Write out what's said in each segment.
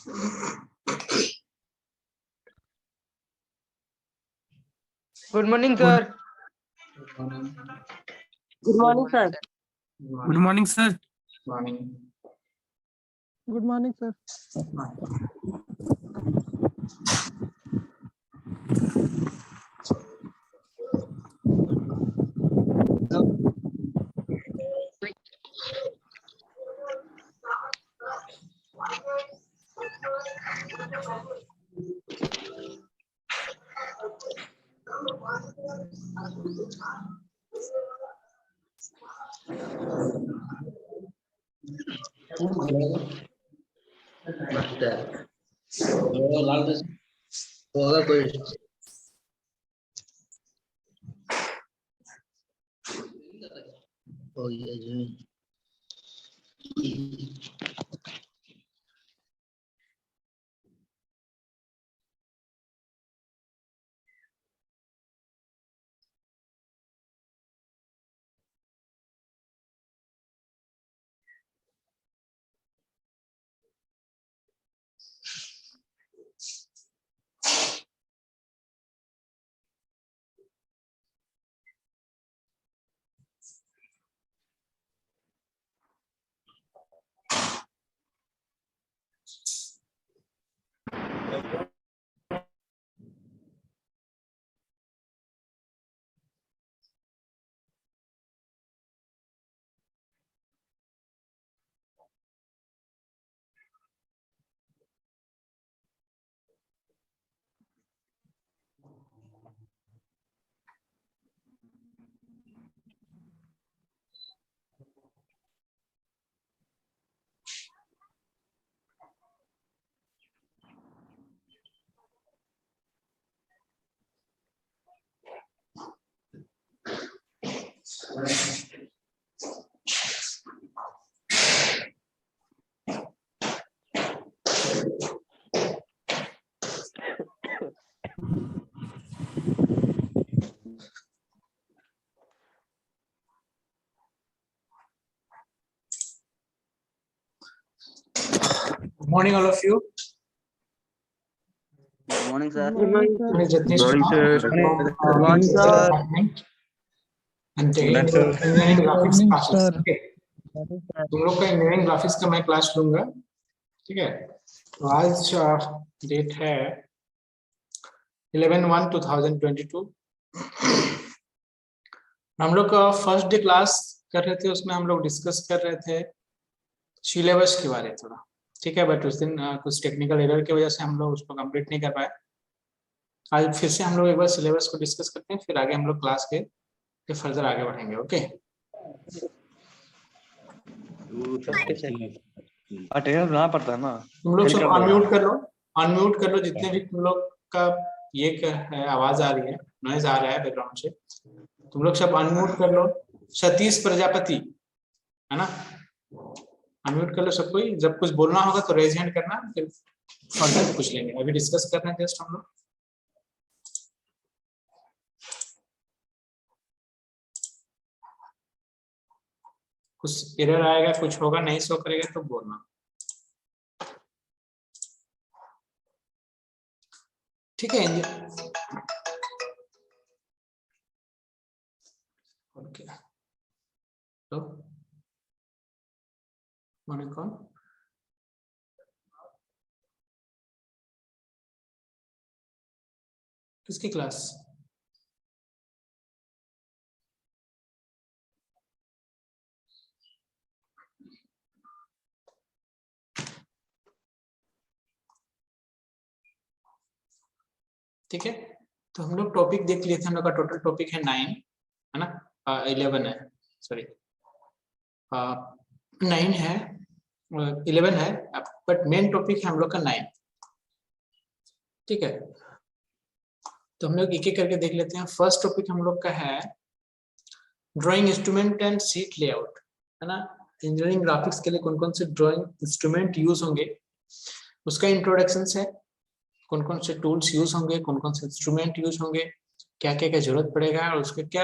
Good morning, sir. Good morning, sir. Good morning, sir. Morning. Good morning, sir. होगा कोई हो गया जी। Morning, all of you. Good morning, sir. Good morning, sir. My name is Jagdish Morning, Kumar. sir. From Morning, Physics sir. department. I'm taking Morning, sir. engineering graphics Morning, classes. sir. Okay. तुम लोग का engineering graphics का मैं class लूंगा, ठीक है। तो आज डेट है 11/1/2022। हम लोग का फर्स्ट डे क्लास कर रहे थे, उसमें हम लोग डिस्कस कर रहे थे सिलेबस के बारे में थोड़ा, ठीक है। बट उस दिन कुछ टेक्निकल एरर की वजह से हम लोग उसको कंप्लीट नहीं कर पाए। आज फिर से हम लोग एक बार सिलेबस को डिस्कस करते हैं, फिर आगे हम लोग क्लास के फर्दर आगे बढ़ेंगे। ओके, अटेंडेंस बनाना पड़ता है ना। तुम लोग सब अनम्यूट कर लो, अनम्यूट कर लो। जितने भी तुम लोग का ये है आवाज आ रही है, नॉइज आ रहा है बैकग्राउंड से, तुम लोग सब अनम्यूट कर लो। सतीश प्रजापति है ना, अनम्यूट कर लो सब कोई। जब कुछ बोलना होगा तो रेज हैंड करना, फिर फर्दर पूछ लेंगे। अभी डिस्कस कर रहे हैं जस्ट हम लोग। कुछ एरर आएगा, कुछ होगा, नहीं शो करेगा तो बोलना, ठीक है। ओके, तो कौन किसकी क्लास? ठीक है, तो हम लोग टॉपिक देख लिए थे। हम लोग का टोटल टॉपिक है 9, है ना, 11 है, सॉरी 9 है, 11 है, बट मेन टॉपिक है हम लोग का 9, ठीक है। तो हम लोग एक एक करके देख लेते हैं। फर्स्ट टॉपिक हम लोग का है drawing instrument and sheet layout, है ना। इंजीनियरिंग ग्राफिक्स के लिए कौन कौन से ड्राइंग इंस्ट्रूमेंट यूज होंगे, उसका इंट्रोडक्शन है। कौन कौन से टूल्स यूज होंगे, कौन कौन से इंस्ट्रूमेंट यूज होंगे, क्या क्या जरूरत पड़ेगा, और उसके क्या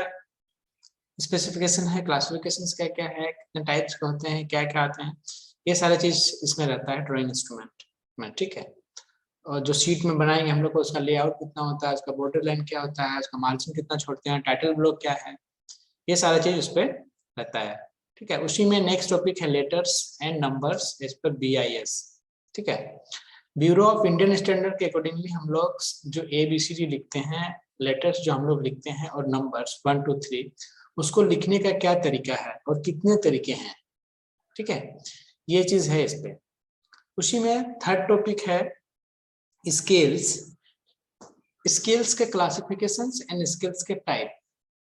स्पेसिफिकेशन है, क्लासिफिकेशन क्या क्या है, कितने टाइप्स के होते हैं, क्या क्या आते हैं, ये सारे चीज इसमें रहता है ड्राइंग इंस्ट्रूमेंट, में, ठीक है। और जो शीट में बनाएंगे हम लोग को उसका लेआउट कितना होता है, उसका बॉर्डर लाइन क्या होता है, उसका मार्जिन कितना छोड़ते हैं, टाइटल ब्लॉक क्या है, ये सारा चीज उस पर रहता है, ठीक है। उसी में नेक्स्ट टॉपिक है लेटर्स एंड नंबर्स एज पर BIS, ठीक है। ब्यूरो ऑफ इंडियन स्टैंडर्ड के अकॉर्डिंगली हम लोग जो ABCD लिखते हैं, लेटर्स जो हम लोग लिखते हैं और नंबर्स 1 2 3, उसको लिखने का क्या तरीका है और कितने तरीके हैं, ठीक है, ये चीज है इस पे। उसी में थर्ड टॉपिक है स्केल्स, स्केल्स के क्लासिफिकेशंस एंड स्केल्स के टाइप,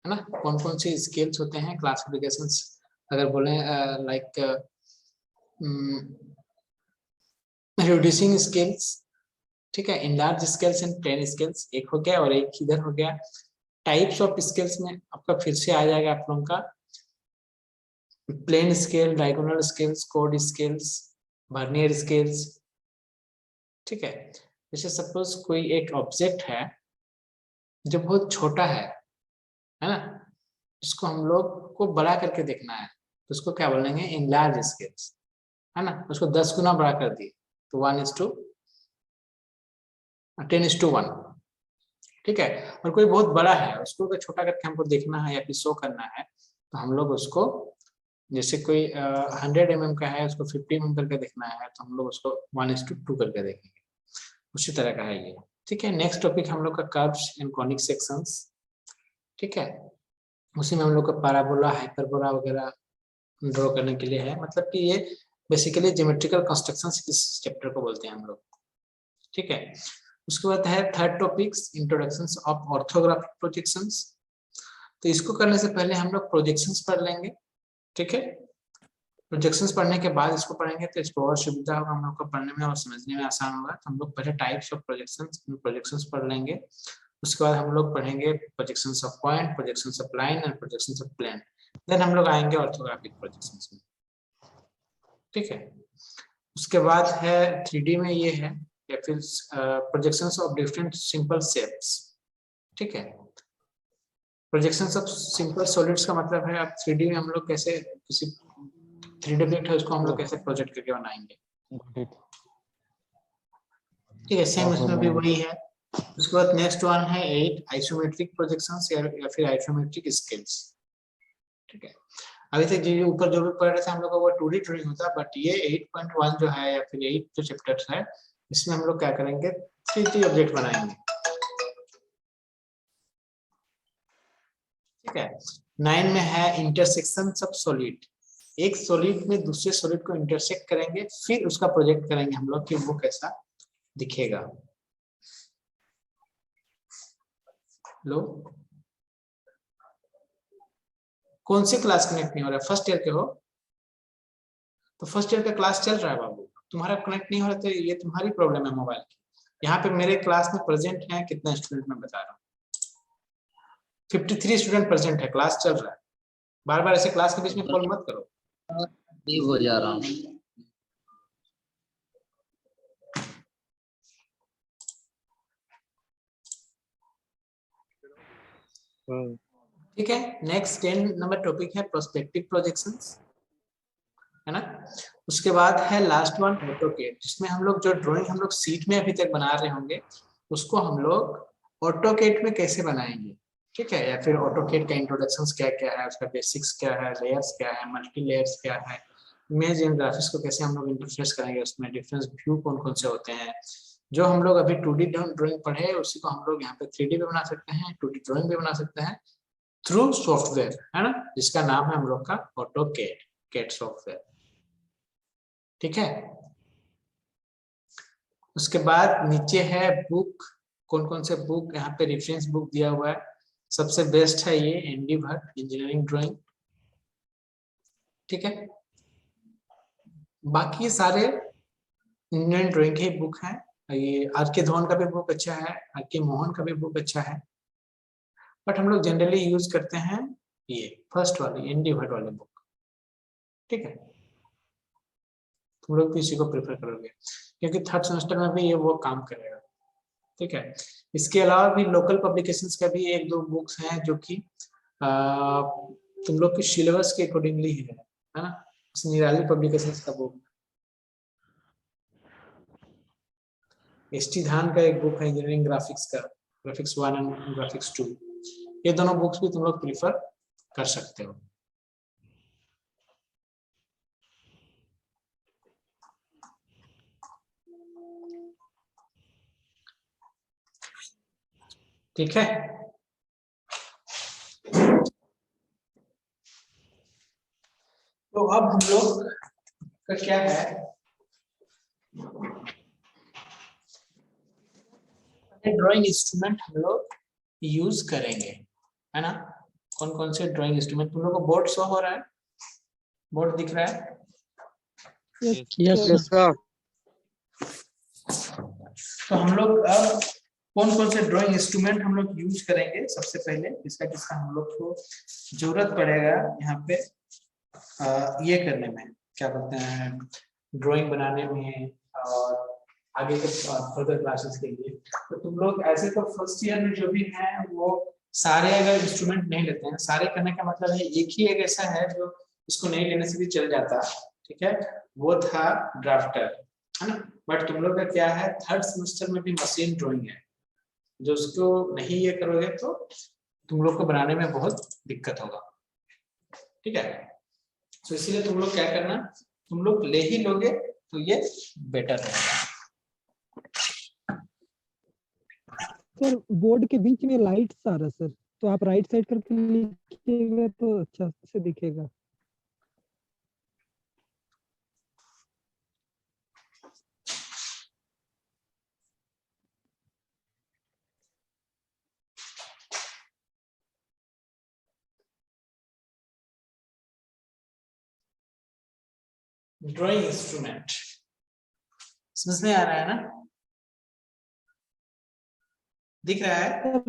है ना। कौन कौन से स्केल्स होते हैं, क्लासिफिकेशंस अगर बोले लाइक रिड्यूसिंग स्केल्स, ठीक है, enlarge scales and plain scales एक हो गया और एक इधर हो गया। टाइप्स ऑफ स्केल्स में आपका फिर से आ जाएगा आप लोगों का प्लेन स्केल, डायगोनल स्केल्स, कोड स्केल्स, वर्नियर स्केल्स, ठीक है। जैसे सपोज कोई एक ऑब्जेक्ट है जो बहुत छोटा है ना, इसको हम लोग को बड़ा करके देखना है तो उसको क्या बोलेंगे, इनलार्ज स्केल्स, है ना। उसको 10 गुना बड़ा कर दिए तो 10:1, ठीक है। और कोई बहुत बड़ा है उसको अगर छोटा करके हमको देखना है या फिर शो करना है तो हम लोग उसको, जैसे कोई 100 mm का है उसको 50 mm करके देखना है तो हम लोग उसको 1:2 करके देखेंगे, उसी तरह का है ये, ठीक है। नेक्स्ट टॉपिक हम लोग का कर्व्स एंड कॉनिक सेक्शंस, ठीक है। उसी में हम लोग का पैराबोला, हाइपरबोला वगैरह ड्रॉ करने के लिए है, मतलब कि ये बेसिकली ज्योमेट्रिकल कंस्ट्रक्शंस इस चैप्टर को बोलते हैं हम लोग, ठीक है। उसके बाद है third topics introductions of orthographic projections. तो इसको करने से पहले हम लोग प्रोजेक्शंस पढ़ लेंगे, ठीक है। प्रोजेक्शंस पढ़ने के बाद इसको पढ़ेंगे तो इसको और सुविधा होगा हम लोग को पढ़ने में और समझने में आसान होगा। तो हम लोग पहले टाइप्स ऑफ प्रोजेक्शंस पढ़ लेंगे, उसके बाद हम लोग पढ़ेंगे projections of point, projections of line and projections of plane, then हम लोग आएंगे ऑर्थोग्राफिक प्रोजेक्शंस में, ठीक है। उसके बाद है 3D में ये है या फिर projections of different simple shapes, ठीक है। प्रोजेक्शंस ऑफ सिंपल सॉलिड्स का मतलब है आप 3D में हम लोग कैसे किसी 3D ऑब्जेक्ट है उसको हम लोग कैसे प्रोजेक्ट करके बनाएंगे, ठीक है। सेम इसमें भी वही है। उसके बाद नेक्स्ट वन है 8 आइसोमेट्रिक प्रोजेक्शंस या फिर आइसोमेट्रिक स्केल्स, ठीक है। अभी तक जो ऊपर जो भी पढ़ रहे थे हम लोग का वो 2D ड्राइंग होता है, बट ये 8.1 जो है या फिर 8 जो चैप्टर्स है इसमें हम लोग क्या करेंगे, 3D ऑब्जेक्ट बनाएंगे, ठीक है। 9 में है इंटरसेक्शन ऑफ सॉलिड, एक सॉलिड में दूसरे सॉलिड को इंटरसेक्ट करेंगे फिर उसका प्रोजेक्ट करेंगे हम लोग कि वो कैसा दिखेगा। लो कौन से क्लास कनेक्ट नहीं हो रहा है, फर्स्ट ईयर के हो तो फर्स्ट ईयर का क्लास चल रहा है बाबू, तुम्हारा कनेक्ट नहीं हो रहा तो ये तुम्हारी प्रॉब्लम है मोबाइल की। यहाँ पे मेरे क्लास में प्रेजेंट है कितना स्टूडेंट मैं बता रहा हूँ, 53 स्टूडेंट प्रेजेंट है, क्लास चल रहा है। बार बार ऐसे क्लास के बीच में कॉल मत करो। हो जा रहा हूँ। ठीक है। नेक्स्ट 10 नंबर टॉपिक है प्रोस्पेक्टिव प्रोजेक्शंस, है ना। उसके बाद है लास्ट वन ऑटोकेड, जिसमें हम लोग जो ड्राइंग हम लोग सीट में अभी तक बना रहे होंगे उसको हम लोग ऑटोकेड में कैसे बनाएंगे, ठीक है। या फिर ऑटोकेड का इंट्रोडक्शंस क्या क्या है, उसका बेसिक्स क्या है, लेयर्स क्या है, मल्टी लेयर्स क्या है, इमेज एंड ग्राफिक्स को कैसे हम लोग इंटरफेस करेंगे, उसमें डिफरेंस व्यू कौन कौन से होते हैं। जो हम लोग अभी 2D ड्राइंग पढ़े उसी को हम लोग यहाँ पे 3D भी बना सकते हैं, 2D ड्राइंग भी बना सकते हैं थ्रू सॉफ्टवेयर, है ना, जिसका नाम है हम लोग का ऑटोकेड, कैड सॉफ्टवेयर, ठीक है। उसके बाद नीचे है बुक, कौन कौन से बुक यहाँ पे रेफरेंस बुक दिया हुआ है। सबसे बेस्ट है ये एनडी भट्ट इंजीनियरिंग ड्राइंग, ठीक है। बाकी सारे इंजीनियरिंग ड्राइंग के बुक हैं। ये आर के धवन का भी बुक अच्छा है, आर के मोहन का भी बुक अच्छा है, बट हम लोग जनरली यूज करते हैं ये फर्स्ट वाली एनडी भट्ट वाली बुक, ठीक है। तुम लोग भी इसी को प्रेफर करोगे क्योंकि थर्ड सेमेस्टर में भी ये वो काम करेगा, ठीक है। इसके अलावा भी लोकल पब्लिकेशंस का भी एक दो बुक्स हैं जो कि तुम लोग के सिलेबस के अकॉर्डिंगली है ना। निराली पब्लिकेशंस का बुक, एसटी धान का एक बुक है इंजीनियरिंग ग्राफिक्स का, ग्राफिक्स 1 एंड ग्राफिक्स 2, ये दोनों बुक्स भी तुम लोग प्रीफर कर सकते हो। ठीक है, तो अब हम लोग का क्या है, ड्राइंग इंस्ट्रूमेंट हम लोग यूज करेंगे, है ना। कौन कौन से ड्राइंग इंस्ट्रूमेंट, तुम लोग को बोर्ड शो हो रहा है, बोर्ड दिख रहा है? Yes sir. तो हम लोग अब कौन कौन से ड्राइंग इंस्ट्रूमेंट हम लोग यूज करेंगे, सबसे पहले किसका किसका हम लोग को जरूरत पड़ेगा यहाँ पे ये करने में, क्या बोलते हैं, ड्राइंग बनाने में और आगे के फर्दर क्लासेस के लिए। तो तुम लोग ऐसे तो फर्स्ट ईयर में जो भी हैं वो सारे अगर इंस्ट्रूमेंट नहीं लेते हैं, सारे करने का मतलब है एक ही एक ऐसा है जो इसको नहीं लेने से भी चल जाता, ठीक है, वो था ड्राफ्टर, है ना। बट तुम लोग का क्या है, थर्ड सेमेस्टर में भी मशीन ड्राइंग है, जो उसको नहीं ये करोगे तो तुम लोग को बनाने में बहुत दिक्कत होगा, ठीक है। तो इसीलिए तुम लोग क्या करना, तुम लोग ले ही लोगे तो ये बेटर रहेगा। सर बोर्ड के बीच में लाइट्स आ रहा है सर, तो आप राइट साइड करके लिखिएगा तो अच्छा से दिखेगा। ड्राइंग इंस्ट्रूमेंट समझ में आ रहा है ना, दिख रहा है? सर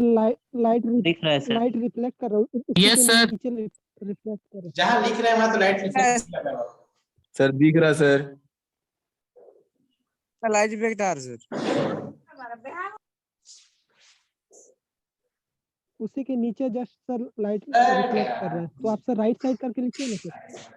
लाइट दिख रहा है सर। लाइट रिफ्लेक्ट कर रहा है, उसी Yes, के sir. नीचे रिफ्लेक्ट कर रहा है। जहां लिख रहे हैं वहां तो लाइट रिफ्लेक्ट लगा हुआ है। सर दिख रहा सर। लाइट इफेक्ट आ रहा सर। उसी के नीचे जस्ट सर लाइट अरे रिफ्लेक्ट कर यार। रहा है, तो आप सर राइट साइड करके लिखिए ना सर।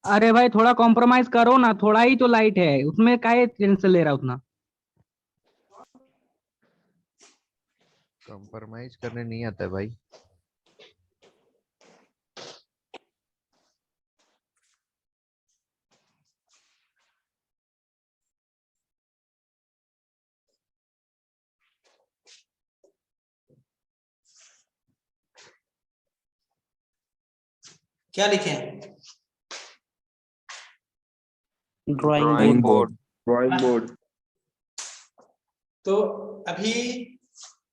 अरे भाई थोड़ा कॉम्प्रोमाइज करो ना, थोड़ा ही तो लाइट है उसमें, काहे टेंशन ले रहा उतना। कंप्रोमाइज करने नहीं आता है भाई। क्या लिखे हैं? Drawing board. Drawing board. तो अभी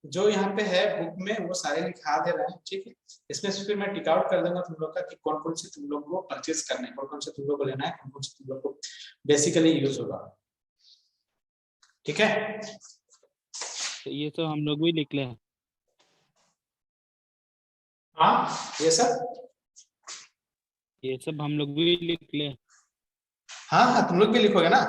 जो यहाँ पे है बुक में वो सारे लिखा दे रहे हैं, ठीक है। इसमें से फिर मैं टिक आउट कर दूंगा तुम लोग का कि कौन कौन से तुम लोग को परचेज करना है, कौन कौन से तुम लोग को लेना है, कौन कौन से तुम लोग को बेसिकली यूज होगा, ठीक है। ये तो हम लोग भी लिख ले। हाँ ये सब, ये सब हम लोग भी लिख ले। हाँ हाँ तुम लोग भी लिखोगे ना।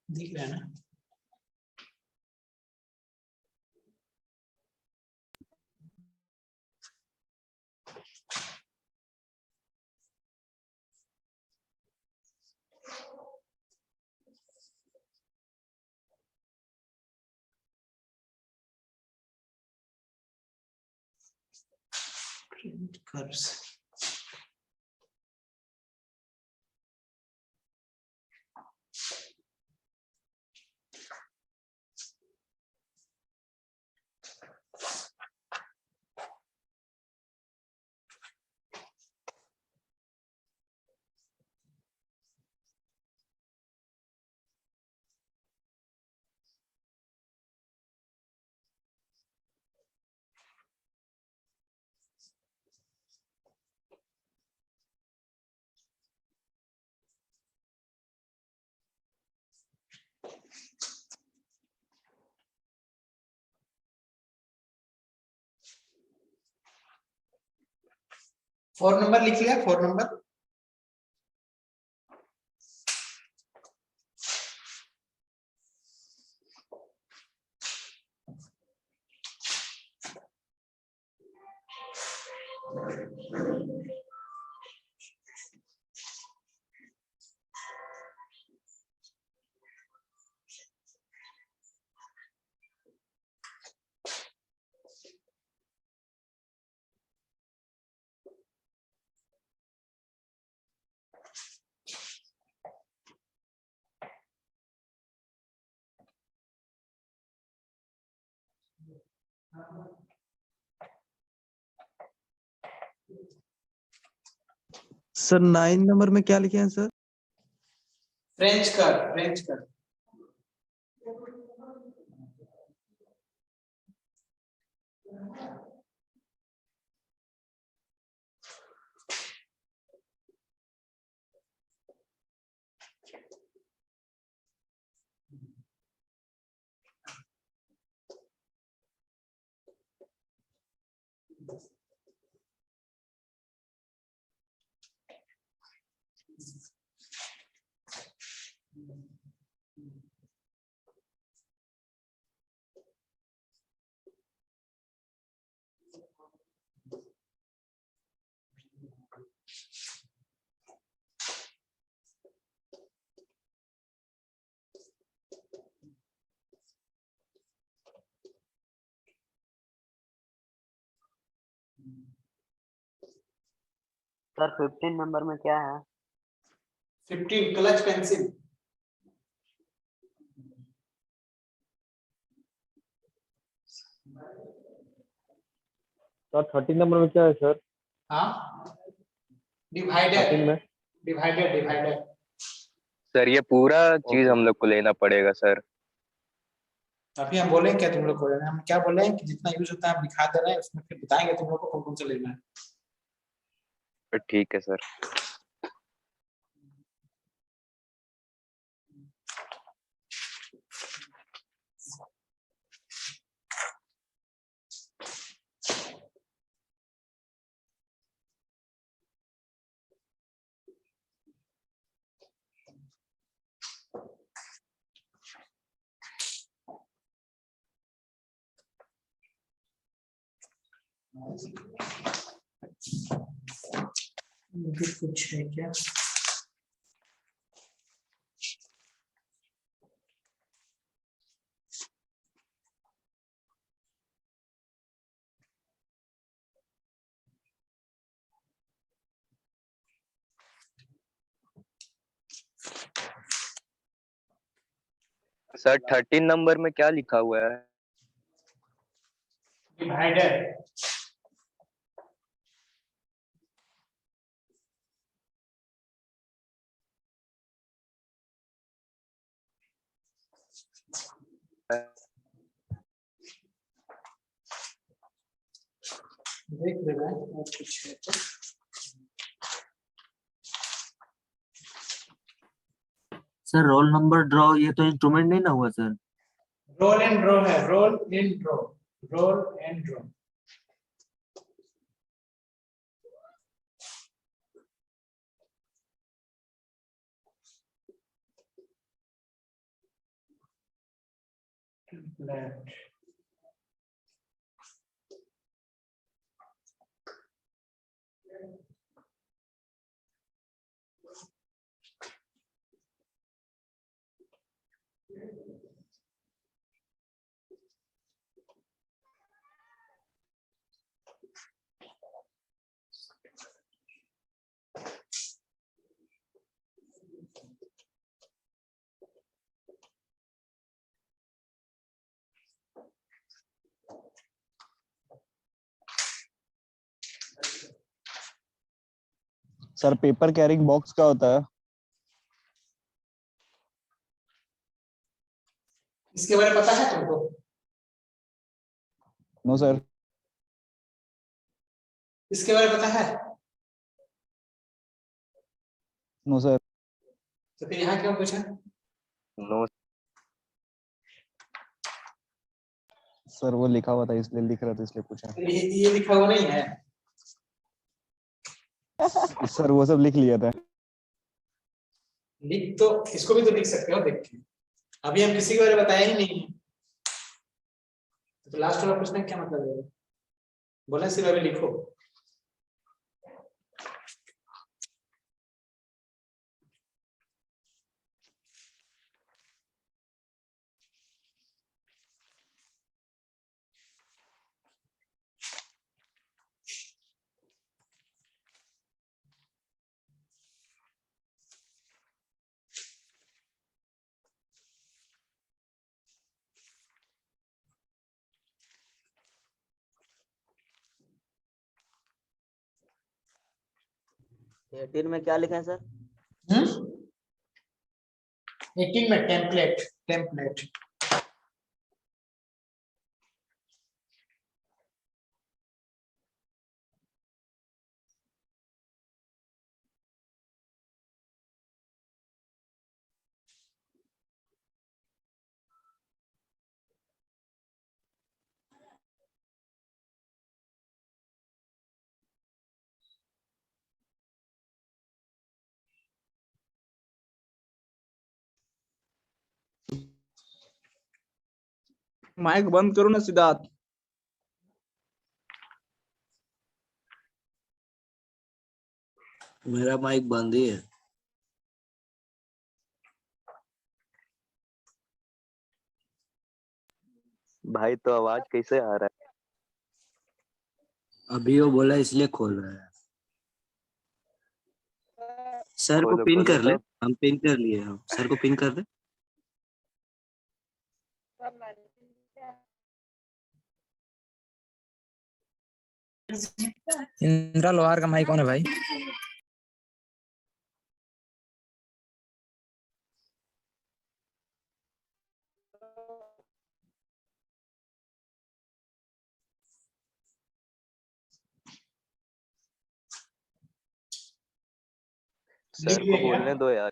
दिख रहा है ना? Print curves. फोर नंबर लिख लिया, 4 नंबर। सर 9 नंबर में क्या लिखे हैं सर? फ्रेंच कर, फ्रेंच कर। सर 15 नंबर में क्या है? 15 क्लच पेंसिल। सर 13 नंबर में क्या है सर? हाँ, डिवाइडर, 13 में डिवाइडर, डिवाइडर। सर ये पूरा चीज हम लोग को लेना पड़ेगा सर। अभी हम बोलेंगे क्या तुम लोग को लेना है? हम क्या बोले हैं कि जितना यूज होता है हम दिखा दे रहे हैं, उसमें फिर बताएंगे तुम लोग को कौन कौन सा लेना है। ठीक है सर। मुझे कुछ है क्या? सर 13 नंबर में क्या लिखा हुआ है? डिवाइडर। देख लेना और कुछ है तो। सर रोल नंबर ड्रॉ ये तो इंस्ट्रूमेंट नहीं ना हुआ सर? रोल एंड ड्रॉ है, roll and draw, roll and draw. Sir paper carrying box का होता है? इसके बारे में पता है तुमको? No sir. इसके बारे में पता है? No sir. तो फिर यहाँ क्यों पूछा? नो सर वो लिखा हुआ था इसलिए लिख रहा था इसलिए पूछा। ये लिखा हुआ नहीं है। सर वो सब लिख लिया था। लिख तो इसको भी तो लिख सकते हो देख के। अभी हम किसी के बारे में बताया ही नहीं है, तो लास्ट वाला प्रश्न क्या मतलब है? बोला सिर्फ अभी लिखो। एटीन में क्या लिखा है सर? 18 में टेम्पलेट। टेम्पलेट माइक बंद करो ना सिद्धार्थ। मेरा माइक बंद ही है। भाई तो आवाज कैसे आ रहा है? अभी वो बोला इसलिए खोल रहा है। सर को खोलो, पिन खोलो कर ले। तो। हम पिन कर लिए हम। सर को पिन कर दे। इंद्रा लोहार का माइक कौन है भाई? सर को बोलने दो यार।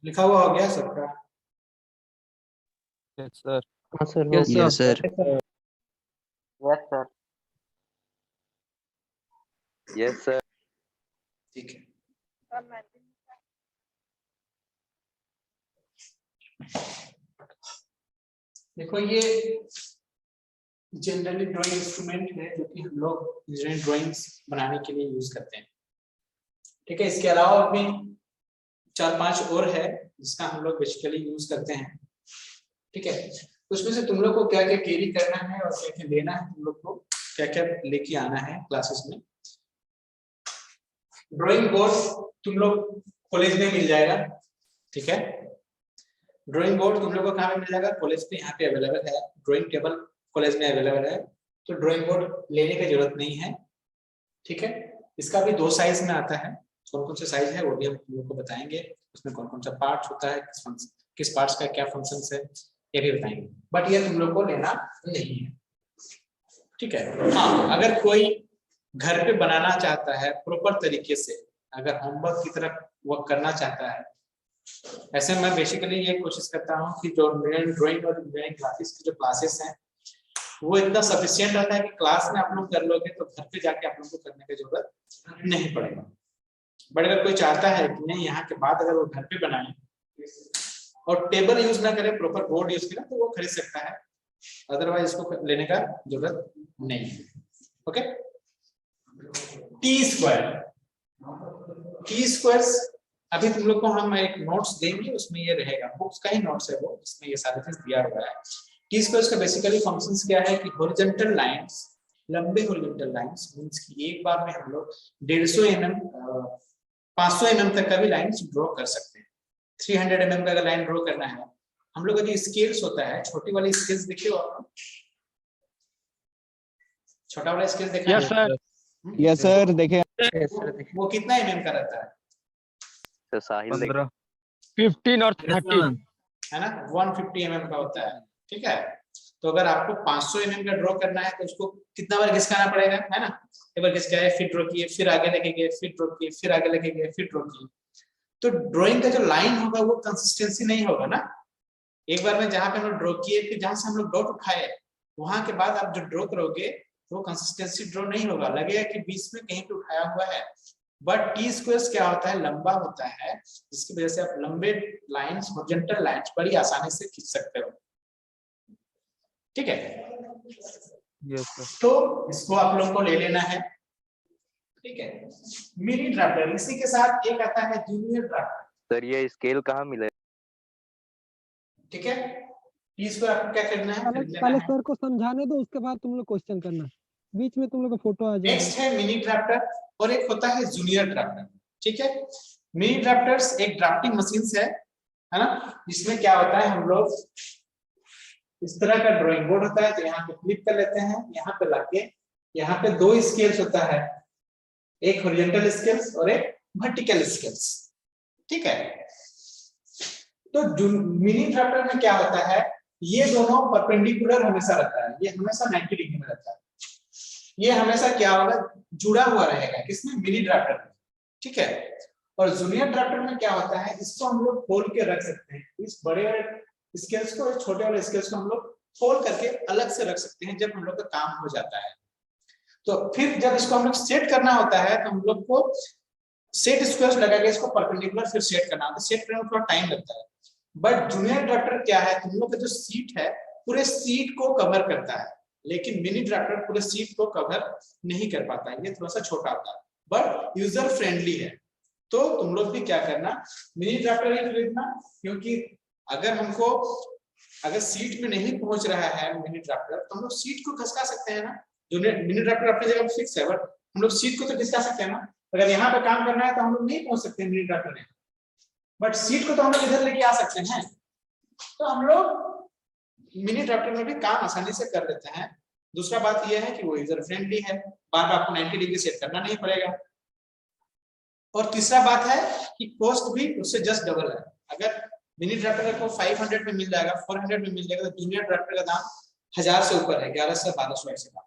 लिखा हुआ हो गया सबका? Yes sir. हाँ sir. Yes sir. Yes sir. Yes sir. ठीक है। देखो ये जनरली ड्राइंग इंस्ट्रूमेंट है जो कि हम लोग इंजीनियरिंग ड्राइंग्स बनाने के लिए यूज करते हैं। ठीक है, इसके अलावा भी 4-5 और है जिसका हम लोग बेसिकली यूज करते हैं। ठीक है, उसमें से तुम लोग को क्या क्या कैरी करना है और क्या क्या लेना है, तुम लोग को क्या क्या लेके आना है क्लासेस में। ड्राइंग बोर्ड तुम लोग कॉलेज में मिल जाएगा। ठीक है, ड्राइंग बोर्ड तुम लोग को कहाँ पे मिल जाएगा? कॉलेज पे यहाँ पे अवेलेबल है। ड्राइंग टेबल कॉलेज में अवेलेबल है, तो ड्राइंग बोर्ड लेने की जरूरत नहीं है। ठीक है, इसका भी 2 साइज में आता है। कौन कौन से साइज है वो भी हम तुम लोग को बताएंगे। उसमें कौन कौन सा पार्ट्स होता है, किस पार्ट्स का क्या फंक्शन है, ये भी बताएंगे। बट ये तुम लोग को लेना नहीं है। ठीक है, हाँ अगर कोई घर पे बनाना चाहता है प्रॉपर तरीके से, अगर होमवर्क की तरफ वर्क करना चाहता है, ऐसे मैं बेसिकली ये कोशिश करता हूँ कि जो ड्राइंग और इंजीनियरिंग क्लासेस की जो क्लासेस हैं वो इतना सफिशिएंट रहता है कि क्लास में आप लोग कर लोगे तो घर पे जाके आप लोग को करने की जरूरत नहीं पड़ेगा। बट अगर कोई चाहता है कि नहीं यहाँ के बाद अगर वो घर पे बनाए और टेबल यूज ना करे, प्रॉपर बोर्ड यूज करे, तो वो खरीद सकता है, अदरवाइज इसको लेने का जरूरत नहीं है। ओके, टी स्क्वायर अभी तुम लोग को हम एक नोट्स देंगे, उसमें ये रहेगा, बुक्स का ही नोट्स है वो, इसमें ये सारी चीज दिया हुआ है। टी स्क्वायर का बेसिकली फंक्शंस क्या है कि हॉरिजॉन्टल लाइंस, लंबे हॉरिजॉन्टल लाइंस मींस कि एक बार में हम लोग 150 mm 500 mm तक का भी लाइंस ड्रॉ कर सकते हैं। 300 mm का अगर लाइन ड्रॉ करना है, हम लोग का जो स्केल्स होता है, छोटी वाली स्केल्स देखिए आप, छोटा वाला स्केल देखा यस सर, यस सर देखे। वो कितना mm का रहता है? तो साहिल 15 15 और 30 है ना, 150 mm का होता है। ठीक है, तो अगर आपको 500 mm का ड्रॉ करना है तो उसको कितना बार घिसकाना पड़ेगा, है ना? एक बार घिसकाए, फिर ड्रॉ किए, फिर आगे लेके गए, फिर ड्रॉ किए, फिर आगे लेके गए, फिर ड्रॉ किए। तो ड्राइंग का जो लाइन होगा वो कंसिस्टेंसी नहीं होगा ना। एक बार में जहां पे हम लोग ड्रॉ किए, फिर जहां से हम लोग डॉट उठाए, वहां के बाद आप जो ड्रॉ करोगे वो कंसिस्टेंसी ड्रॉ नहीं होगा, लगेगा कि बीच में कहीं पे उठाया हुआ है। बट टी स्क्वायर क्या होता है, लंबा होता है, जिसकी वजह से आप लंबे लाइंस, हॉरिजॉन्टल लाइंस बड़ी आसानी से खींच सकते हो। ठीक है, यस सर। तो इसको आप लोग को ले लेना है। ठीक है, मिनी ड्राफ्टर, इसी के साथ एक आता है जूनियर ड्राफ्टर। सर ये स्केल कहाँ मिले? ठीक है, टी स्क्वायर आपको क्या करना है, पहले सर को समझाने दो, उसके बाद तुम लोग क्वेश्चन करना, बीच में तुम लोग का फोटो आ जाएगा। नेक्स्ट है मिनी ड्राफ्टर और एक होता है जूनियर ड्राफ्टर। ठीक है, मिनी ड्राफ्टर्स एक ड्राफ्टिंग मशीन है ना, जिसमें क्या होता है, हम लोग इस तरह का ड्राइंग बोर्ड होता है, तो यहाँ पे क्लिक कर लेते हैं, यहाँ पे लाके यहाँ पे 2 स्केल्स होता है, एक हॉरिजॉन्टल स्केल्स और एक वर्टिकल स्केल्स। ठीक है, तो मिनी ड्राफ्टर में क्या होता है, ये दोनों परपेंडिकुलर हमेशा रहता है, ये हमेशा 90 डिग्री में रहता है, ये हमेशा क्या होगा, जुड़ा हुआ रहेगा, किसमें, मिनी ड्राफ्टर में। ठीक है, और जूनियर ड्राफ्टर में क्या होता है, इसको हम लोग खोल के रख सकते हैं, इस बड़े वाले स्केल्स को, इस छोटे वाले स्केल्स को हम लोग खोल करके अलग से रख सकते हैं जब हम लोग का काम हो जाता है। तो फिर जब इसको हम लोग सेट करना होता है, तो हम लोग को सेट स्क्वायर्स लगा के इसको परपेंडिकुलर फिर सेट करना होता है, सेट करने में थोड़ा टाइम लगता है। बट जूनियर ड्राफ्टर क्या है, तुम लोग का जो सीट है पूरे सीट को कवर करता है, लेकिन मिनी ड्राफ्टर पूरे सीट को कवर नहीं कर पाता है, ये थोड़ा सा छोटा होता है, बट यूजर फ्रेंडली है। तो तुम लोग भी क्या करना, मिनी ड्राफ्टर ही खरीदना, क्योंकि अगर सीट पे नहीं पहुंच रहा है मिनी ड्राफ्टर, तो हम लोग सीट को खिसका सकते हैं ना। जूनियर मिनी ड्राफ्टर अपनी जगह फिक्स है, बट हम लोग सीट को तो खिसका सकते हैं ना। अगर यहाँ पे काम करना है तो हम लोग नहीं पहुंच सकते मिनी ड्राफ्टर में, बट सीट को तो हम लोग इधर लेके आ सकते हैं। तो हम लोग मिनी ड्राफ्टर में भी काम आसानी से कर लेते हैं। दूसरा बात यह है कि वो यूजर फ्रेंडली है, बार बार आपको 90 डिग्री सेट करना नहीं पड़ेगा। और तीसरा बात है कि कॉस्ट भी उससे जस्ट डबल है। अगर मिनी ड्राफ्टर को 500 में मिल जाएगा, 400 में मिल जाएगा, तो जूनियर ड्राफ्टर का दाम 1000 से ऊपर है, 1100 से 1200 ऐसे दाम।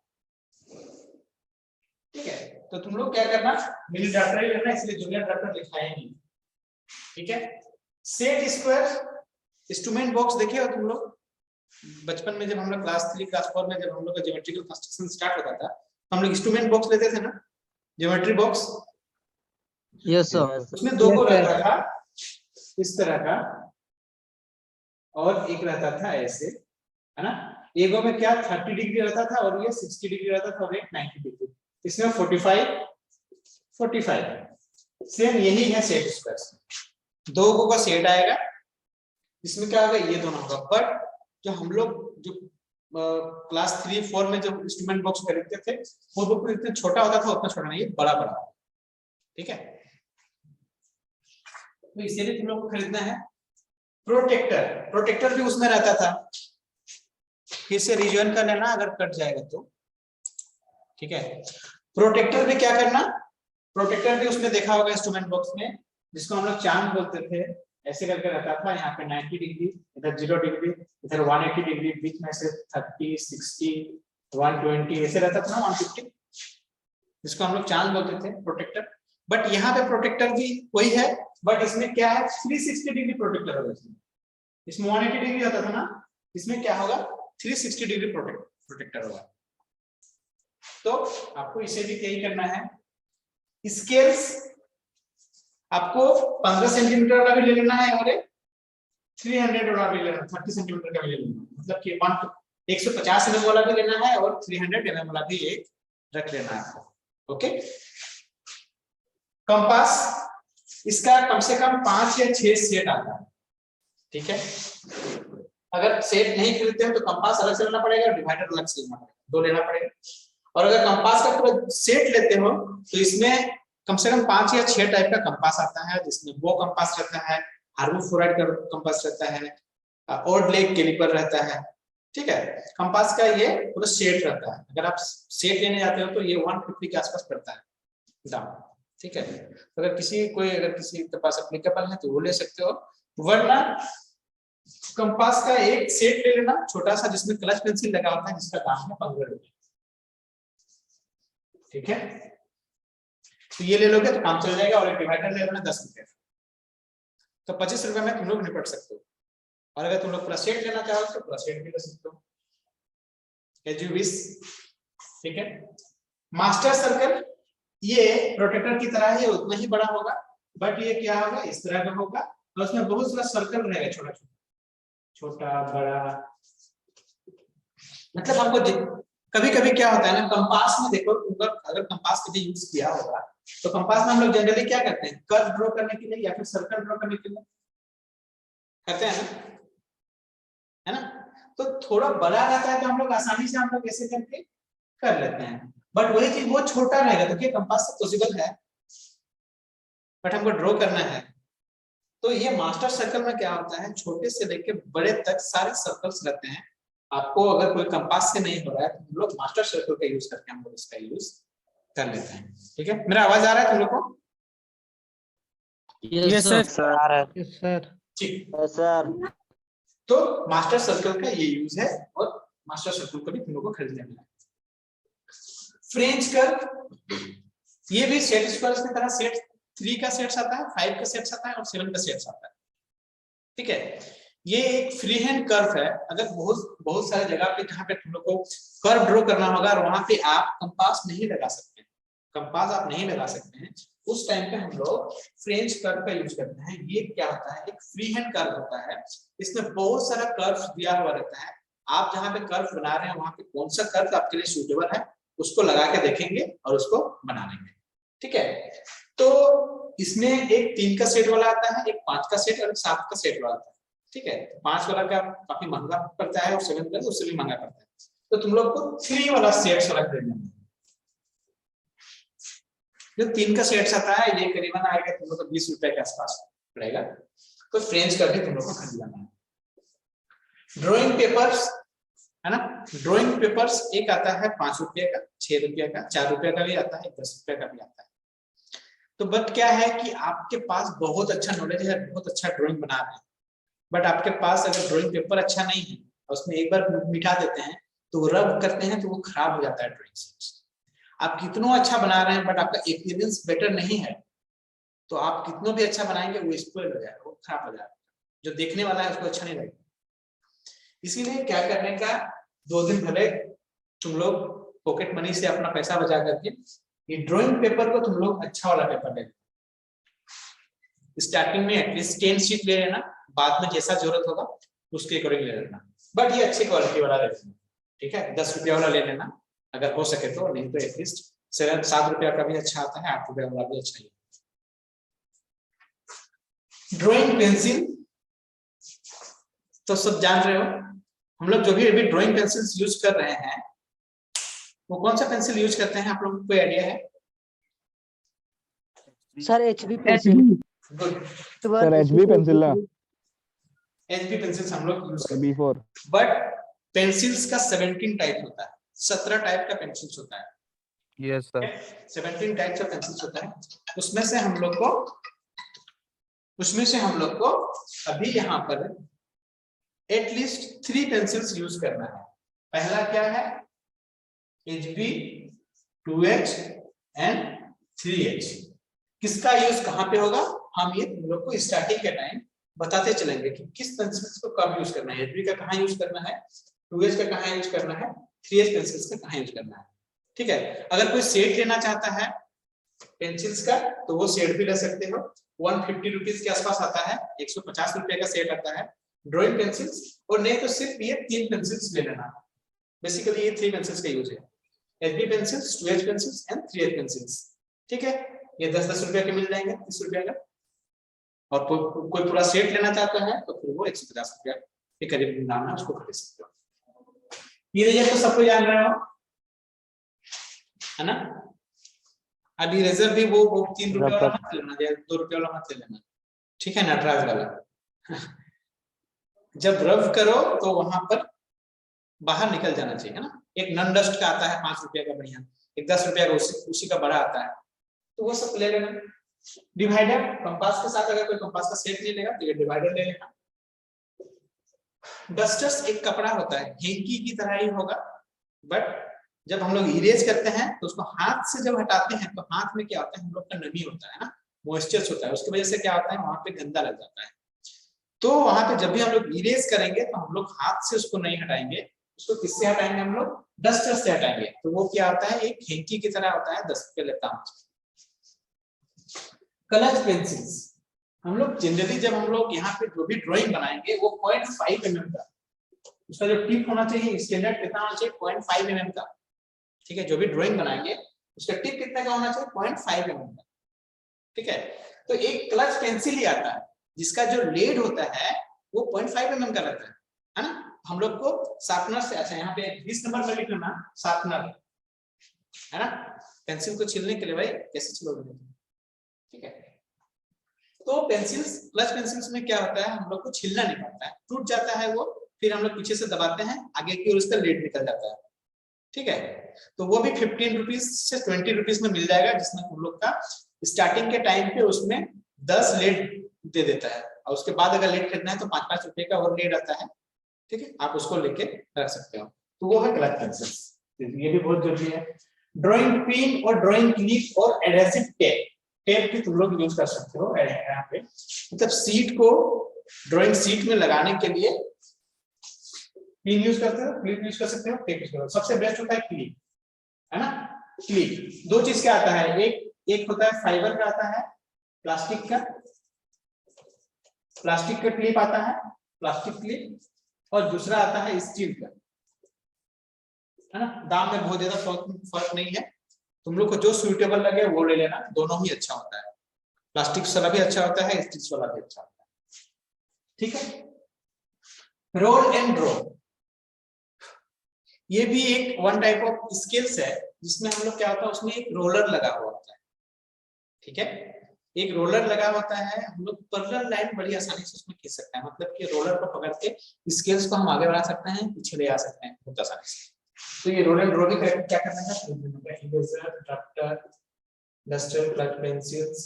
ठीक है, तो तुम लोग क्या करना, मिनी ड्राफ्टर ही लेना, इसलिए जूनियर ड्राफ्टर लिखा ही नहीं। ठीक है, सेट स्क्वायर इंस्ट्रूमेंट बॉक्स देखे हो तुम लोग बचपन में, जब हम लोग क्लास 3 क्लास 4 में जब हम लोग का ज्योमेट्रिकल कंस्ट्रक्शन स्टार्ट होता था, हम लोग इंस्ट्रूमेंट बॉक्स लेते थे ना, ज्योमेट्री बॉक्स। Yes sir. उसमें 2 को रहता था इस तरह का, और एक रहता था ऐसे, है ना। एगो में क्या 30 डिग्री रहता था, और ये 60 डिग्री रहता था, और एक 90 डिग्री। इसमें 45 सेम यही है सेट स्क्वायर। 2 का सेट आएगा, इसमें क्या होगा, ये दोनों होगा। बट जो हम लोग जो क्लास 3 4 में जब इंस्ट्रूमेंट बॉक्स खरीदते थे, वो बुक इतना छोटा होता था, उतना छोटा नहीं, ये बड़ा बड़ा। ठीक है, तो इसीलिए तुम लोग को खरीदना है। प्रोटेक्टर भी उसमें रहता था, फिर से रिजॉइन कर लेना अगर कट जाएगा तो। ठीक है, प्रोटेक्टर भी क्या करना, प्रोटेक्टर भी उसमें देखा होगा इंस्ट्रूमेंट बॉक्स में, जिसको हम लोग चांद बोलते थे, ऐसे करके रहता था। यहाँ पे 90 डिग्री, इधर 0 डिग्री, इधर 180 डिग्री, बीच में से 30 60 120 ऐसे रहता था ना, 150, जिसको हम लोग चांद बोलते थे, प्रोटेक्टर। बट यहाँ पे प्रोटेक्टर भी वही है, बट इसमें क्या है, 360 डिग्री प्रोटेक्टर होगा। इसमें 180 डिग्री होता था ना, इसमें क्या होगा, 360 डिग्री प्रोटेक्टर। प्रोटेक्टर होगा। तो आपको इसे भी यही करना है। स्केल्स आपको 15 सेंटीमीटर का भी ले लेना है और 300 वाला भी लेना, 30 सेंटीमीटर का भी ले लेना, मतलब कि 150 mm वाला भी लेना है और 300 mm वाला भी एक रख लेना है आपको। ओके, कंपास इसका कम से कम 5 या 6 सेट आता है, ठीक है। अगर सेट नहीं खरीदते हो तो कंपास अलग से लेना पड़ेगा, डिवाइडर अलग से लेना पड़ेगा, 2 लेना पड़ेगा। और अगर कंपास का पूरा सेट लेते हो तो इसमें कम से कम 5 या 6 टाइप का कंपास आता है, जिसमें वो कंपास रहता है, हार्मोफ्लोराइड का कंपास रहता है, और लेग कैलिपर रहता है, ठीक है। कंपास का ये पूरा सेट रहता है। अगर आप सेट लेने जाते हो तो ये 150 के आसपास पड़ता है दाम, ठीक है। अगर किसी के पास एप्लीकेबल है तो वो ले सकते हो, वरना कंपास का एक सेट ले लेना छोटा सा, जिसमें क्लच पेंसिल लगा होता है, जिसका दाम है 15 रुपए, ठीक है। तो ये ले लोगे तो काम चल जाएगा। और एक डिवाइडर ले लेना 10 रुपए, तो 25 रुपए में तुम लोग निपट सकते हो। और अगर तुम लोग पूरा सेट लेना चाहो तो पूरा सेट भी ले सकते हो, एज यू विश, ठीक है। मास्टर सर्कल ये प्रोटेक्टर की तरह ही उतना ही बड़ा होगा, बट ये क्या होगा, इस तरह का होगा और उसमें बहुत सारा सर्कल रहेगा, छोटा छोटा बड़ा। मतलब हमको कभी कभी क्या होता है ना, कंपास में देखो, अगर कंपास कभी यूज किया होगा तो कंपास में हम लोग जनरली क्या करते हैं, कर्व ड्रॉ करने के लिए या फिर सर्कल ड्रॉ करने के लिए करते हैं ना, है ना। तो थोड़ा बड़ा रहता है तो हम लोग आसानी से हम लोग ऐसे करके कर लेते हैं, बट वही चीज वो छोटा रहेगा तो क्या कंपास से पॉसिबल है, बट हमको ड्रॉ करना है। तो ये मास्टर सर्कल में क्या होता है, छोटे से लेके बड़े तक सारे सर्कल्स रहते हैं। आपको अगर कोई कंपास से नहीं हो रहा है तो हम लोग मास्टर सर्कल का यूज करके हम लोग इसका यूज कर लेते हैं, ठीक है। मेरा आवाज आ रहा है तुम लोग को? Yes sir. सर ठीक, सर तो मास्टर सर्कल का ये यूज है और मास्टर सर्कल को भी तुम लोग को खरीद लेना है। फ्रेंच कर्व ये भी सेट स्क्वायर्स की तरह सेट 3 का सेट्स आता है, 5 का सेट्स आता है और 7 का सेट्स आता है, ठीक है। ये एक फ्री हैंड कर्व है। अगर बहुत सारे जगह पे जहाँ पे तुम लोग को कर्व ड्रॉ करना होगा और वहां पे आप कंपास नहीं लगा सकते हैं, कंपास आप नहीं लगा सकते हैं, उस टाइम पे हम लोग फ्रेंच कर्व का यूज करते हैं। ये क्या होता है, एक फ्री हैंड कर्व होता है, इसमें बहुत सारा कर्व दिया हुआ रहता है। आप जहाँ पे कर्व बना रहे हैं वहां पे कौन सा कर्व आपके लिए सूटेबल है उसको लगा के देखेंगे और उसको बना लेंगे, ठीक है। तो इसमें एक 3 का सेट वाला आता है, एक 5 का सेट और एक 7 का सेट वाला आता है, ठीक है। 5 वाला का काफी महंगा पड़ता है और 7 वाला उससे भी महंगा पड़ता है। तो तुम लोग को 3 वाला सेट सेलेक्ट करना है। जो 3 का सेट आता है ये करीबन आएगा तुम लोग को 20 रुपए के आसपास पड़ेगा। तो फ्रेंच कर्व भी तुम लोग को खरीदना है। ड्राइंग पेपर्स है ना, ड्राइंग पेपर्स एक आता है 5 रुपए का, 6 रुपए का, 4 रुपए का भी आता है, 10 रुपए का भी आता है। तो बट क्या है कि आपके पास बहुत अच्छा नॉलेज है, बहुत अच्छा ड्राइंग बना रहे हैं, बट आपके पास अगर ड्राइंग पेपर अच्छा नहीं है और उसमें एक बार मिटा देते हैं तो रब करते हैं तो वो खराब हो जाता है ड्राइंग शीट। आप कितना अच्छा बना रहे हैं बट आपका अपीयरेंस बेटर नहीं है तो आप कितना भी अच्छा बनाएंगे वो स्पॉइल हो जाएगा, वो खराब हो जाएगा, जो देखने वाला है उसको अच्छा नहीं लगेगा। इसीलिए क्या करने का, 2 दिन पहले तुम लोग पॉकेट मनी से अपना पैसा बचा करके ये ड्राइंग पेपर को तुम लोग अच्छा वाला पेपर ले, स्टार्टिंग में एटलीस्ट 10 शीट ले लेना, बाद में जैसा जरूरत होगा उसके अकॉर्डिंग ले लेना, बट ये अच्छी क्वालिटी वाला ले लेना, ठीक है। 10 रुपया वाला ले लेना अगर हो सके तो, नहीं तो एटलीस्ट 7 रुपया का भी अच्छा आता है, 8 रुपया वाला भी अच्छा ही। ड्राइंग पेंसिल तो सब जान रहे हो, हम लोग जो भी अभी ड्राइंग पेंसिल्स यूज कर रहे हैं वो कौन सा पेंसिल यूज करते हैं, आप लोगों को कोई आइडिया है? Sir HB pencil, good, sir HB pencil ना, HB पेंसिल्स हम लोग यूज करते हैं। B4 बट पेंसिल्स का 17 टाइप होता है, 17 टाइप का पेंसिल्स होता है। Yes sir. 17 types of pencils होता है, उसमें से हम लोग को अभी यहाँ पर एटलीस्ट 3 पेंसिल्स यूज करना है। पहला क्या है, HB, 2H एंड 3H। किसका यूज कहाँ पे होगा हम ये तुम लोग को स्टार्टिंग के टाइम बताते चलेंगे कि किस पेंसिल्स को कब यूज करना है, HB का कहाँ यूज करना है, 2H का कहाँ यूज करना है, 3H पेंसिल्स का कहाँ यूज करना है। ठीक है, अगर कोई सेट लेना चाहता है पेंसिल्स का तो वो सेट भी ले सकते हो। 150 रुपीज के आसपास आता है, 150 रुपए का सेट आता है ड्राइंग पेंसिल्स, और नहीं तो सिर्फ ये 3 पेंसिल्स ले लेना। बेसिकली ये 3 पेंसिल्स का यूज है, HB pencils, 2H pencils and 3H pencils. ठीक है, ये 10-10 रुपए के मिल जाएंगे, 30 रुपए का। और कोई पूरा सेट लेना चाहता है तो फिर वो 150 रुपया के करीब दाम है, उसको खरीद सकते हो। ये तो सबको जान रहे हो है ना। अब इरेजर भी वो 3 रुपए वाला मत लेना, 2 रुपए वाला मत लेना। ठीक है, नटराज वाला। जब रब करो तो वहां पर बाहर निकल जाना चाहिए, है ना। एक नन डस्ट का आता है 5 रुपए का बढ़िया, एक 10 रुपए का उसी का बड़ा आता है, तो वो सब ले लेना। डिवाइडर, कंपास के साथ अगर कोई कंपास का सेट नहीं लेगा तो ये डिवाइडर ले लेना। डस्टर्स एक कपड़ा होता है, हैंकी की तरह ही होगा, बट जब हम लोग इरेज करते हैं तो उसको हाथ से जब हटाते हैं तो हाथ में क्या होता है, हम लोग का नमी होता है ना, मॉइस्चर होता है, उसकी वजह से क्या होता है वहां पे गंदा लग जाता है। तो वहां पे जब भी हम लोग इरेज करेंगे तो हम लोग हाथ से उसको नहीं हटाएंगे, उसको किससे हटाएंगे, हम लोग डस्टर से हटाएंगे। तो वो क्या होता है, एक हैंकी की तरह होता है, 10 रुपए लेता हूं। कलर पेंसिल्स, हम लोग जनरली जब हम लोग यहाँ पे जो भी ड्राइंग बनाएंगे वो 0.5 mm का, उसका जो टिप होना चाहिए स्टैंडर्ड कितना होना चाहिए, 0.5 mm का। ठीक है, जो भी ड्राइंग बनाएंगे उसका टिप कितने का होना चाहिए, 0.5 mm का। ठीक है, तो एक क्लच पेंसिल ही आता है जिसका जो लेड होता है वो 0.5 mm का रहता है ना। हम लोग को शार्पनर से, अच्छा यहाँ पे 20 नंबर में लिख लेना शार्पनर, है ना। पेंसिल को छीलने के लिए भाई कैसे छिलोगे, ठीक है। तो पेंसिल्स, क्लच पेंसिल्स में क्या होता है, हम लोग को छीलना नहीं पड़ता है, टूट जाता है वो, फिर हम लोग पीछे से दबाते हैं आगे की ओर, उसका लेड निकल जाता है। ठीक है, तो वो भी 15 रुपीज से 20 रुपीज में मिल जाएगा, जिसमें हम लोग का स्टार्टिंग के टाइम पे उसमें 10 लेड दे देता है, और उसके बाद अगर लेड खरीदना है तो 5-5 रुपए का और लेड आता है। ठीक है, आप उसको लेके रख सकते हो। तो वो है क्लच पेंसिल्स, ये भी बहुत जरूरी है। ड्राइंग पिन और ड्राइंग क्लिप और एडहेसिव टेप, टेप भी तुम लोग यूज कर सकते हो यहाँ पे, मतलब सीट को ड्राइंग सीट में लगाने के लिए पिन यूज करते हो, क्लिप यूज कर सकते हो, टेप यूज करो। सबसे बेस्ट होता है क्लिप, है ना। क्लिप 2 चीज का आता है, एक होता है फाइबर का आता है, प्लास्टिक का क्लिप आता है, प्लास्टिक क्लिप, और दूसरा आता है स्टील का, है ना। दाम में बहुत ज्यादा फर्क नहीं है, तुम लोग को जो सुइटेबल लगे वो ले लेना, दोनों ही अच्छा होता है, प्लास्टिक वाला भी अच्छा होता है, स्टील वाला भी अच्छा होता है। ठीक है, रोल एंड ड्रॉ, ये भी एक वन टाइप ऑफ स्किल्स है, जिसमें हम लोग क्या होता है, उसमें एक रोलर लगा हुआ होता है। ठीक है, एक रोलर लगा होता है, हम लोग पैरेलल लाइन बड़ी आसानी से उसमें खींच सकते हैं, मतलब कि रोलर को पकड़ के स्केल्स को हम आगे बढ़ा सकते हैं, पीछे ले आ सकते हैं बहुत आसानी से। तो ये रोल एंड ड्रॉ भी क्या करना है, eraser, drafter, duster, clutch pencils,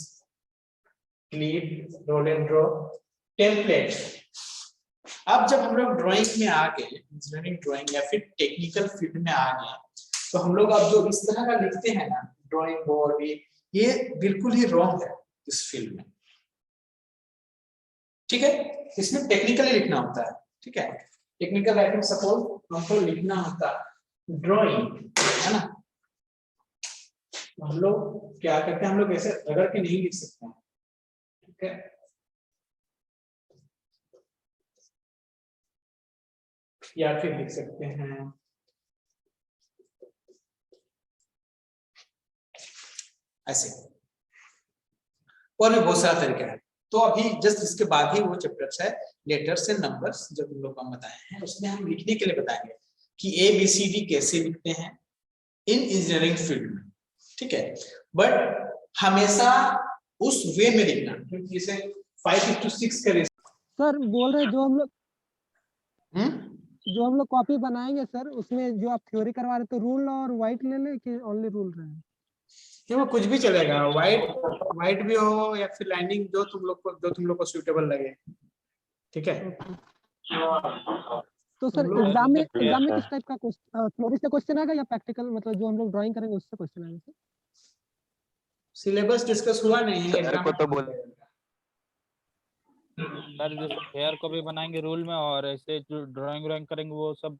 clip, roll and draw, template. अब जब हम लोग ड्राइंग में आ गए, इंजीनियरिंग ड्राइंग या फिर टेक्निकल फील्ड में आ गए, तो हम लोग अब जो इस तरह का लिखते हैं ना ड्राइंग बोर्ड, ये बिल्कुल ही रॉन्ग है इस फील्ड में। ठीक है, इसमें टेक्निकली लिखना होता है। ठीक है, टेक्निकल राइटिंग सपोज हमको लिखना होता है ड्राइंग, है ना। हम लोग क्या करते हैं, हम लोग ऐसे रगड़ के नहीं लिख सकते हैं। ठीक है, या फिर लिख सकते हैं ऐसे, और भी बहुत सारा तरीका है। तो अभी जस्ट इसके बाद ही वो चैप्टर्स है लेटर्स एंड नंबर्स, जो तुम लोग को हम बताए हैं, उसमें हम लिखने के लिए बताएंगे कि ABCD कैसे लिखते हैं इन इंजीनियरिंग फील्ड में। ठीक है, बट हमेशा उस वे में लिखना, क्योंकि जैसे 5:6 का सर बोल रहे जो हम लोग कॉपी बनाएंगे सर, उसमें जो आप थ्योरी करवा रहे तो रूल और व्हाइट ले ले कि ओनली रूल रहे? वो कुछ भी चलेगा, व्हाइट भी हो या फिर लाइनिंग, जो तुम लोग को सूटेबल लगे। ठीक है, तो सर एग्जाम में किस टाइप का थ्योरी से क्वेश्चन आएगा या प्रैक्टिकल, मतलब जो हम लोग ड्राइंग करेंगे उससे क्वेश्चन आएगा सर? सिलेबस डिस्कस हुआ नहीं है सर को तो बोल सर जो फेयर को भी बनाएंगे रूल में, और ऐसे जो ड्राइंग करेंगे वो सब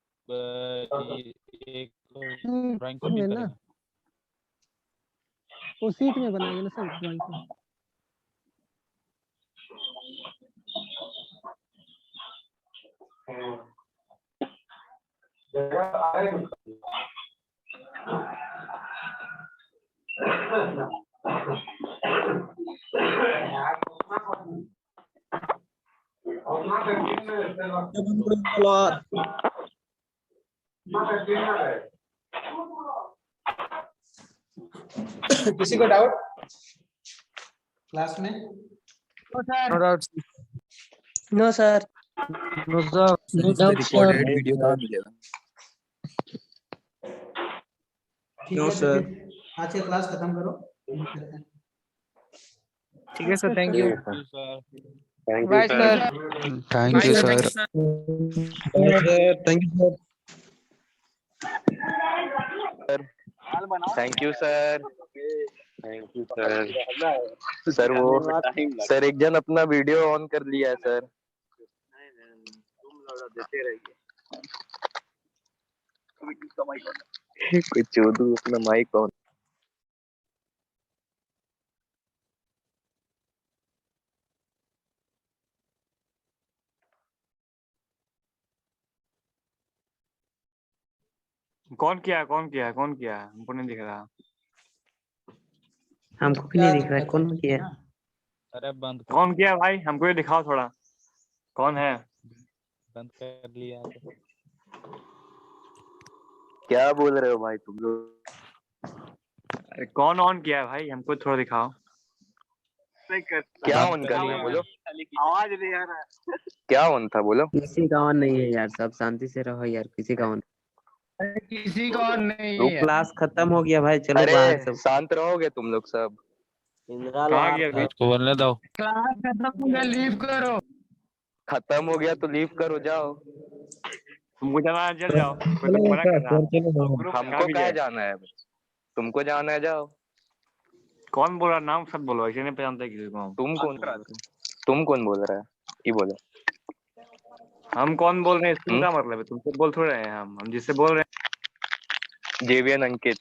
एक शीट ड्राइंग कौन में नहीं ना, करेगा? वो शीट में बनाएंगे ना सर ड्राइंग को। किसी को डाउट क्लास में? No sir. रिकॉर्डेड वीडियो कहाँ मिलेगा? ठीक है, तो फिर आज का क्लास खत्म करो। ठीक है sir, thank you sir thank you sir. Thank you sir. Thank you sir. Thank you sir. Sir वो सर एक जन अपना वीडियो ऑन कर लिया है सर। देते रहिए। कुछ चोदू अपना माइक ऑन। कौन किया हमको नहीं दिख रहा। हमको भी क्या नहीं दिख रहा है दिक्कत कौन किया। अरे बंद कर, कौन किया भाई, हमको ये दिखाओ थोड़ा, कौन है? बंद कर लिया तो। क्या बोल रहे हो भाई तुम लोग? अरे कौन ऑन किया है भाई, हमको थोड़ा दिखाओ। क्या ऑन करना है बोलो? आवाज नहीं आ रहा। क्या ऑन था बोलो? किसी का ऑन नहीं है यार, सब शांति से रहो यार, किसी का ऑन। किसी का ऑन नहीं वो क्लास खत्म हो गया भाई, चलो अरे बाहर सब। शांत रहोगे तुम लोग सब? इंदिरा कहाँ लोहार गया सर। इसको बोलने दो। क्लास खत्म हो गया, लीव करो। खत्म हो गया तो लीव करो, जाओ। तुमको जाना है जल जाओ, कोई तुमको मना कर रहा है? हमको कहाँ जाना है? तुमको जाना है, जाओ। कौन बोल रहा, नाम सब बोलो, ऐसे नहीं पहचानते किसी को हम। तुम कौन बोल रहा है? ये बोलो। हम कौन बोल रहे हैं इसका मतलब है, तुमसे बोल थोड़े रहे हैं हम जिससे बोल रहे हैं। जेवियन अंकित।